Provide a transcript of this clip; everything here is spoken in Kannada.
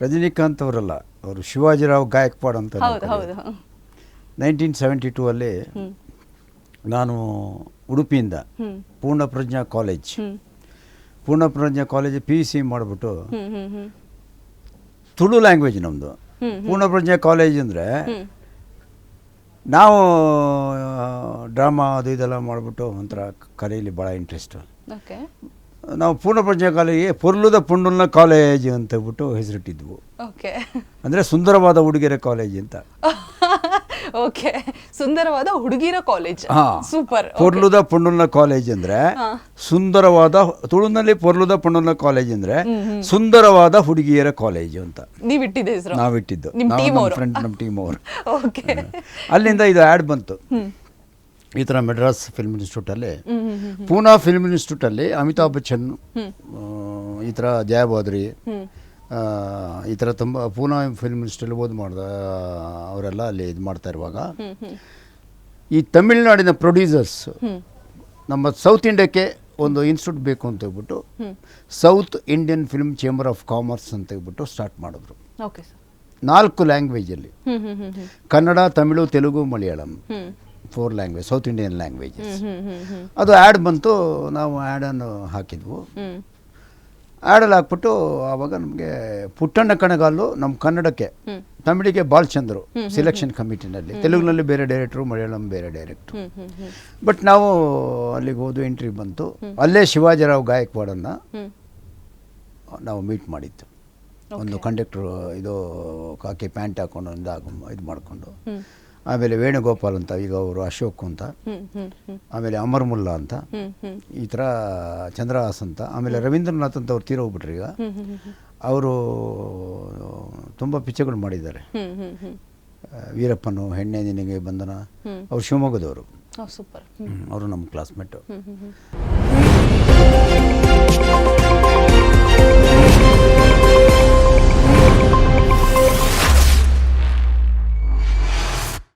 ರಜನಿಕಾಂತ್ ಅವರಲ್ಲ, ಅವರು ಶಿವಾಜಿರಾವ್ ಗಾಯಕ್ವಾಡ್ ಅಂತ. ಹೌದು ಹೌದು 1972 ಅಲ್ಲಿ ನಾನು ಉಡುಪಿಯಿಂದ ಪೂರ್ಣಪ್ರಜ್ಞಾ ಕಾಲೇಜ್ PUC ಮಾಡಿಬಿಟ್ಟು, ತುಳು ಲ್ಯಾಂಗ್ವೇಜ್ ನಮ್ಮದು. ಪೂರ್ಣಪ್ರಜ್ಞಾ ಕಾಲೇಜ್ ಅಂದರೆ ನಾವು ಡ್ರಾಮಾ ಅದು ಇದೆಲ್ಲ ಮಾಡಿಬಿಟ್ಟು ಒಂಥರ ಕಲೆಯಲ್ಲಿ ಭಾಳ ಇಂಟ್ರೆಸ್ಟು. ನಾವು ಪೂರ್ಣಪ್ರಜ್ಞಾ ಕಾಲೇಜಿಗೆ ಪೊರ್ಲುದ ಪುಂಡುಲ್ನ ಕಾಲೇಜ್ ಅಂತ ಹೇಳ್ಬಿಟ್ಟು ಹೆಸರಿಟ್ಟಿದ್ವು. ಅಂದರೆ ಸುಂದರವಾದ ಹುಡುಗಿಯರ ಕಾಲೇಜ್ ಅಂತ. ಓಕೆ, ಸುಂದರವಾದ ಹುಡುಗಿರ ಕಾಲೇಜ್. ಸೂಪರ್. ಪೊರ್ಲುದ ಪುಂಡುಲ್ನ ಕಾಲೇಜ್ ಅಂದರೆ ಸುಂದರವಾದ, ತುಳುನಲ್ಲಿ ಪೊರ್ಲುದ ಪುಂಡುಲ್ನ ಕಾಲೇಜ್ ಅಂದರೆ ಸುಂದರವಾದ ಹುಡುಗಿಯರ ಕಾಲೇಜು ಅಂತ ನೀವಿಟ್ಟಿದ್ದ ಹೆಸರು. ನಾವಿಟ್ಟಿದ್ದು, ನಮ್ಮ ಟೀಮ್ ಅವರು. ಅಲ್ಲಿಂದ ಇದು ಆ್ಯಡ್ ಬಂತು. ಈ ಥರ ಮೆಡ್ರಾಸ್ ಫಿಲ್ಮ್ ಇನ್ಸ್ಟಿಟ್ಯೂಟಲ್ಲಿ, ಪೂನಾ ಫಿಲ್ಮ್ ಇನ್ಸ್ಟಿಟ್ಯೂಟಲ್ಲಿ ಅಮಿತಾಬ್ ಬಚ್ಚನ್, ಈ ಥರ ಜಯ ಬಾದ್ರಿ, ಈ ಥರ ತುಂಬ ಪೂನಾ ಫಿಲ್ಮ್ ಇನ್ಸ್ಟಿಟ್ಯೂಟಲ್ಲಿ ಮಾಡ್ದ ಅವರೆಲ್ಲ ಅಲ್ಲಿ ಇದು ಮಾಡ್ತಾ ಇರುವಾಗ, ಈ ತಮಿಳುನಾಡಿನ ಪ್ರೊಡ್ಯೂಸರ್ಸ್ ನಮ್ಮ ಸೌತ್ ಇಂಡಿಯಾಕ್ಕೆ ಒಂದು ಇನ್ಸ್ಟಿಟ್ಯೂಟ್ ಬೇಕು ಅಂತ ಹೇಳ್ಬಿಟ್ಟು south Indian film chamber of commerce ಅಂತ ಹೇಳ್ಬಿಟ್ಟು ಸ್ಟಾರ್ಟ್ ಮಾಡಿದ್ರು. 4 ಲ್ಯಾಂಗ್ವೇಜಲ್ಲಿ, Kannada, Tamil, Telugu, Malayalam, 4 language, south Indian languages. ಅದು ಆ್ಯಡ್ ಬಂತು. ನಾವು ಆ್ಯಡನ್ನು ಹಾಕಿದ್ವು. ಆ್ಯಡಲ್ಲಿ ಹಾಕ್ಬಿಟ್ಟು ಆವಾಗ ನಮಗೆ ಪುಟ್ಟಣ್ಣ ಕಣಗಾಲು ನಮ್ಮ ಕನ್ನಡಕ್ಕೆ, ತಮಿಳಿಗೆ ಬಾಲ್ಚಂದ್ರು ಸೆಲೆಕ್ಷನ್ ಕಮಿಟಿನಲ್ಲಿ, ತೆಲುಗಿನಲ್ಲಿ ಬೇರೆ ಡೈರೆಕ್ಟ್ರು, ಮಲಯಾಳಂ ಬೇರೆ ಡೈರೆಕ್ಟ್ರು. ಬಟ್ ನಾವು ಅಲ್ಲಿಗೆ ಹೋದ್ವು, ಎಂಟ್ರಿ ಬಂತು. ಅಲ್ಲೇ ಶಿವಾಜಿರಾವ್ ಗಾಯಕ್ವಾಡನ್ನು ನಾವು ಮೀಟ್ ಮಾಡಿದ್ದು. ಒಂದು ಕಂಡಕ್ಟ್ರು ಇದು ಕಾಕಿ ಪ್ಯಾಂಟ್ ಹಾಕೊಂಡು ಇದು ಮಾಡಿಕೊಂಡು, ಆಮೇಲೆ ವೇಣುಗೋಪಾಲ್ ಅಂತ, ಈಗ ಅವರು ಅಶೋಕ್ ಅಂತ, ಆಮೇಲೆ ಅಮರ್ ಮುಲ್ಲಾ ಅಂತ, ಈ ಥರ ಚಂದ್ರಹಾಸ್ ಅಂತ, ಆಮೇಲೆ ರವೀಂದ್ರನಾಥ್ ಅಂತ ಅವ್ರು ತೀರೋಗ್ಬಿಟ್ರು. ಈಗ ಅವರು ತುಂಬ ಪಿಕ್ಚರ್ಗಳು ಮಾಡಿದ್ದಾರೆ. ವೀರಪ್ಪನು, ಹೆಣ್ಣೆ ನಿನಗೆ ಬಂಧನ, ಅವ್ರು ಶಿವಮೊಗ್ಗದವರು. ಅವರು ನಮ್ಮ ಕ್ಲಾಸ್ಮೇಟು.